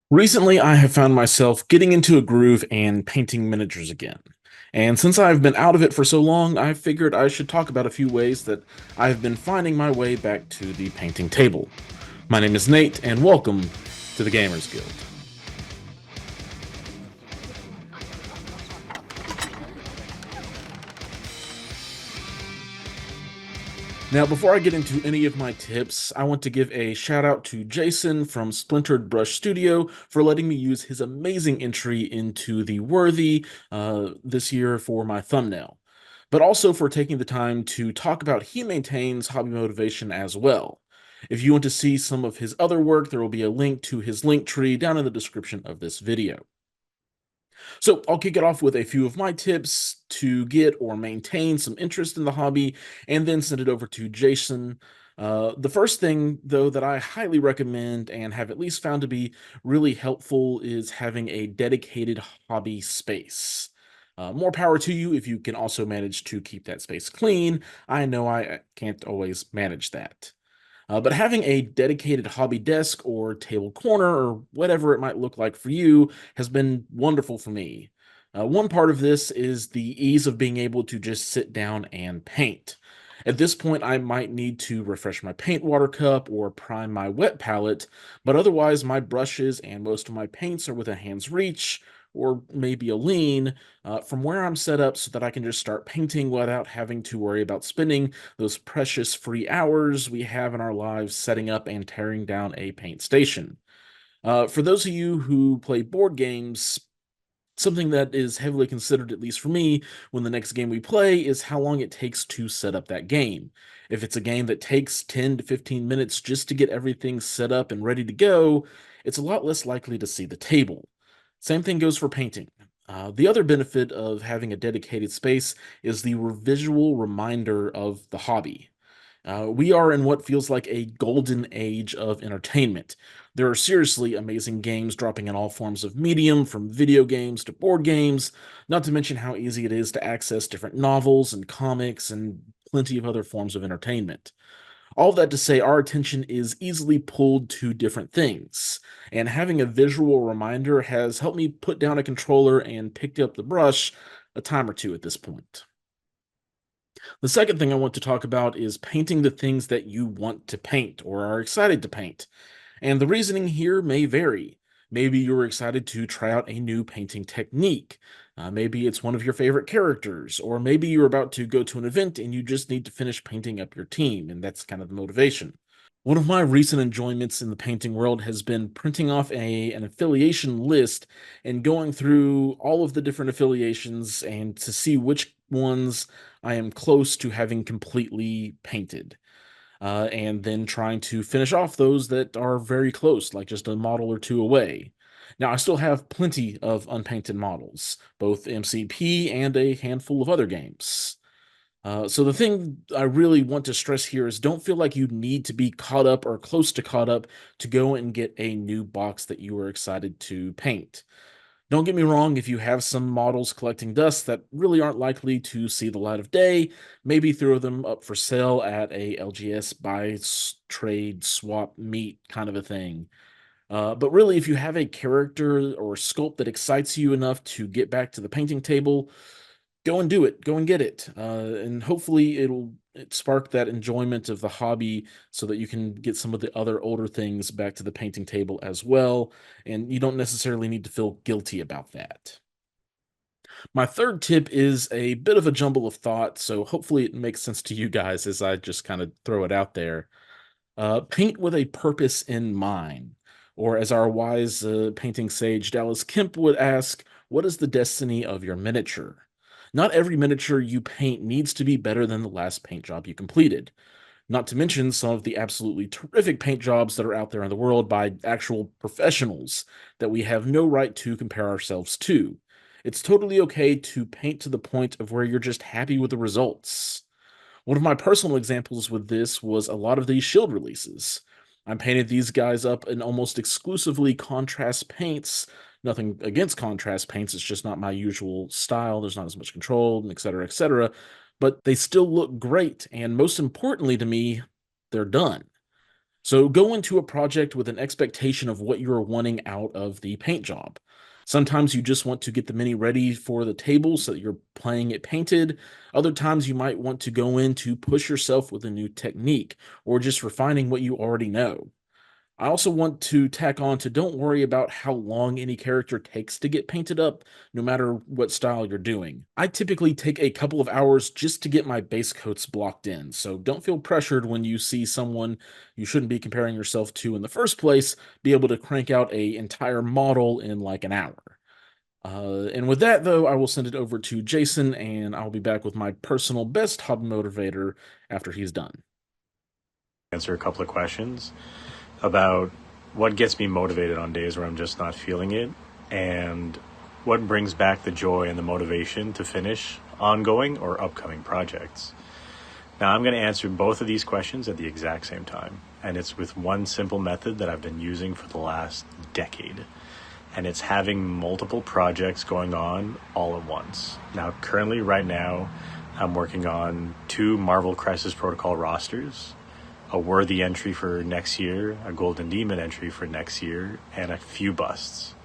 Recently, I have found myself getting into a groove and painting miniatures again. And since I've been out of it for so long, I figured I should talk about a few ways that I've been finding my way back to the painting table. My name is Nate, and welcome to the Gamers Guild. Now, before I get into any of my tips, I want to give a shout out to Jason from Splintered Brush Studio for letting me use his amazing entry into the Worthy this year for my thumbnail, but also for taking the time to talk about He Maintains Hobby Motivation as well. If you want to see some of his other work, there will be a link to his link tree down in the description of this video. So I'll kick it off with a few of my tips to get or maintain some interest in the hobby, and then send it over to Jason. The first thing, though, that I highly recommend and have at least found to be really helpful is having a dedicated hobby space. More power to you if you can also manage to keep that space clean. I know I can't always manage that. But having a dedicated hobby desk or table corner or whatever it might look like for you has been wonderful for me. One part of this is the ease of being able to just sit down and paint. At this point, I might need to refresh my paint water cup or prime my wet palette, but otherwise, my brushes and most of my paints are within hand's reach, or maybe a lean, from where I'm set up so that I can just start painting without having to worry about spending those precious free hours we have in our lives setting up and tearing down a paint station. For those of you who play board games, something that is heavily considered, at least for me, when the next game we play is how long it takes to set up that game. If it's a game that takes 10 to 15 minutes just to get everything set up and ready to go, it's a lot less likely to see the table. Same thing goes for painting. The other benefit of having a dedicated space is the visual reminder of the hobby. We are in what feels like a golden age of entertainment. There are seriously amazing games dropping in all forms of medium, from video games to board games, not to mention how easy it is to access different novels and comics and plenty of other forms of entertainment. All that to say, our attention is easily pulled to different things, and having a visual reminder has helped me put down a controller and picked up the brush a time or two at this point. The second thing I want to talk about is painting the things that you want to paint or are excited to paint. And the reasoning here may vary. Maybe you're excited to try out a new painting technique. Maybe it's one of your favorite characters, or maybe you're about to go to an event and you just need to finish painting up your team, and that's kind of the motivation. One of my recent enjoyments in the painting world has been printing off an affiliation list and going through all of the different affiliations and to see which ones I am close to having completely painted. And then trying to finish off those that are very close, like just a model or two away. Now, I still have plenty of unpainted models, both MCP and a handful of other games. So the thing I really want to stress here is don't feel like you need to be caught up or close to caught up to go and get a new box that you are excited to paint. Don't get me wrong, if you have some models collecting dust that really aren't likely to see the light of day, maybe throw them up for sale at a LGS buy, trade, swap, meet kind of a thing. But really, if you have a character or sculpt that excites you enough to get back to the painting table, go and do it. Go and get it. And hopefully it spark that enjoyment of the hobby so that you can get some of the other older things back to the painting table as well. And you don't necessarily need to feel guilty about that. My third tip is a bit of a jumble of thought, so hopefully it makes sense to you guys as I just kind of throw it out there. Paint with a purpose in mind. Or as our wise painting sage Dallas Kemp would ask, what is the destiny of your miniature? Not every miniature you paint needs to be better than the last paint job you completed. Not to mention some of the absolutely terrific paint jobs that are out there in the world by actual professionals that we have no right to compare ourselves to. It's totally okay to paint to the point of where you're just happy with the results. One of my personal examples with this was a lot of these Shield releases. I painted these guys up in almost exclusively contrast paints. Nothing against contrast paints, it's just not my usual style. There's not as much control, and et cetera, et cetera. But they still look great. And most importantly to me, they're done. So go into a project with an expectation of what you're wanting out of the paint job. Sometimes you just want to get the mini ready for the table so that you're playing it painted. Other times you might want to go in to push yourself with a new technique or just refining what you already know. I also want to tack on to don't worry about how long any character takes to get painted up, no matter what style you're doing. I typically take a couple of hours just to get my base coats blocked in, so don't feel pressured when you see someone you shouldn't be comparing yourself to in the first place be able to crank out a entire model in like an hour. And with that, though, I will send it over to Jason, and I'll be back with my personal best hobby motivator after he's done. Answer a couple of questions about what gets me motivated on days where I'm just not feeling it, and what brings back the joy and the motivation to finish ongoing or upcoming projects. Now, I'm going to answer both of these questions at the exact same time, and it's with one simple method that I've been using for the last decade, and it's having multiple projects going on all at once. Now, currently, right now, I'm working on 2 Marvel Crisis Protocol rosters, a worthy entry for next year, a Golden Demon entry for next year, and a few busts.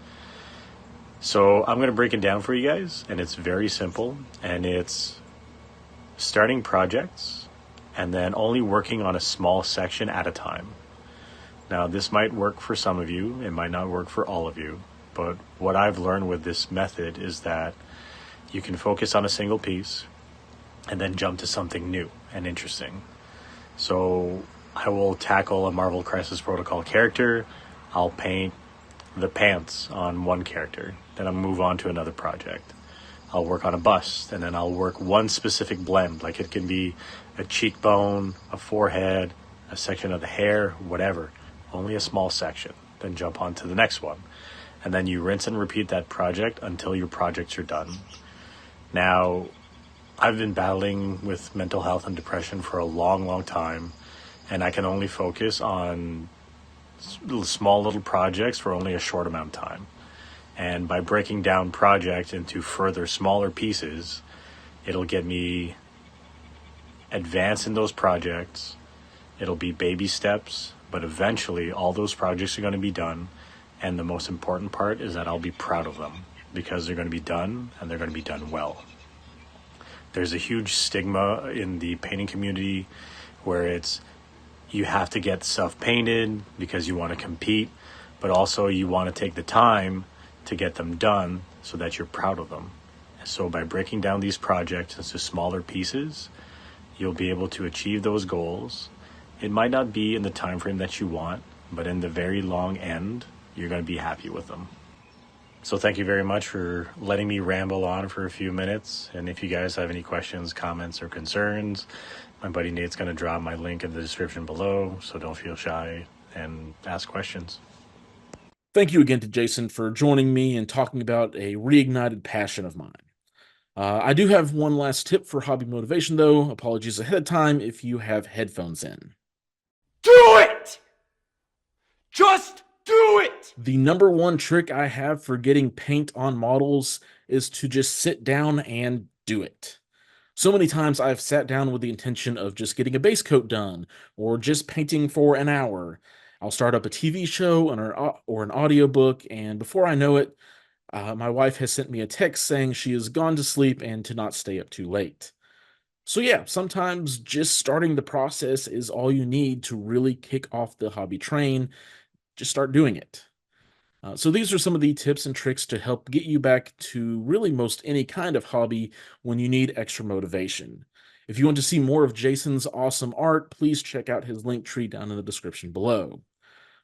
So I'm going to break it down for you guys, and it's very simple, and it's starting projects and then only working on a small section at a time. Now, this might work for some of you, it might not work for all of you, but what I've learned with this method is that you can focus on a single piece and then jump to something new and interesting. So I will tackle a Marvel Crisis Protocol character. I'll paint the pants on one character. Then I'll move on to another project. I'll work on a bust, and then I'll work one specific blend. Like it can be a cheekbone, a forehead, a section of the hair, whatever. Only a small section. Then jump on to the next one. And then you rinse and repeat that project until your projects are done. Now, I've been battling with mental health and depression for a long, long time, and I can only focus on small little projects for only a short amount of time. And by breaking down projects into further smaller pieces, it'll get me advance in those projects. It'll be baby steps, but eventually all those projects are going to be done. And the most important part is that I'll be proud of them because they're going to be done and they're going to be done well. There's a huge stigma in the painting community where it's you have to get stuff painted because you want to compete, but also you want to take the time to get them done so that you're proud of them. So by breaking down these projects into smaller pieces, you'll be able to achieve those goals. It might not be in the time frame that you want, but in the very long end, you're going to be happy with them. So thank you very much for letting me ramble on for a few minutes. And if you guys have any questions, comments, or concerns, my buddy Nate's going to drop my link in the description below, so don't feel shy and ask questions. Thank you again to Jason for joining me and talking about a reignited passion of mine. I do have one last tip for hobby motivation, though. Apologies ahead of time if you have headphones in. Do it! Just do it! The number one trick I have for getting paint on models is to just sit down and do it. So many times I've sat down with the intention of just getting a base coat done or just painting for an hour. I'll start up a TV show or an audiobook, and before I know it, my wife has sent me a text saying she has gone to sleep and to not stay up too late. So yeah, sometimes just starting the process is all you need to really kick off the hobby train. Just start doing it. So these are some of the tips and tricks to help get you back to really most any kind of hobby when you need extra motivation. If you want to see more of Jason's awesome art, please check out his link tree down in the description below.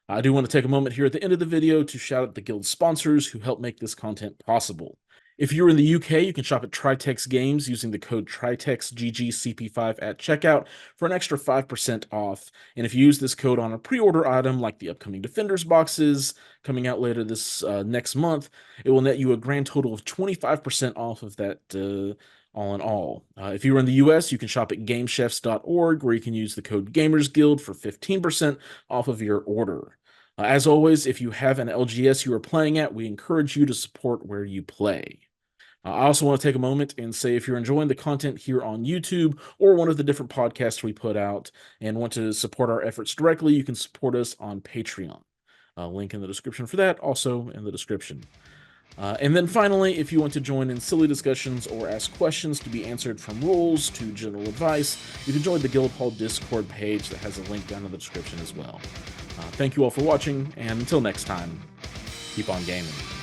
I do want to take a moment here at the end of the video to shout out the guild sponsors who help make this content possible. If you're in the UK, you can shop at Tritex Games using the code TritexGGCP5 at checkout for an extra 5% off. And if you use this code on a pre-order item like the upcoming Defenders boxes coming out later this next month, it will net you a grand total of 25% off of that all in all. If you're in the US, you can shop at gamechefs.org where you can use the code GamersGuild for 15% off of your order. As always, if you have an LGS you are playing at, we encourage you to support where you play. I also want to take a moment and say if you're enjoying the content here on YouTube or one of the different podcasts we put out and want to support our efforts directly, you can support us on Patreon. Link in the description for that, also in the description. And then finally, if you want to join in silly discussions or ask questions to be answered from rules to general advice, you can join the Guildhall Discord page that has a link down in the description as well. Thank you all for watching, and until next time, keep on gaming.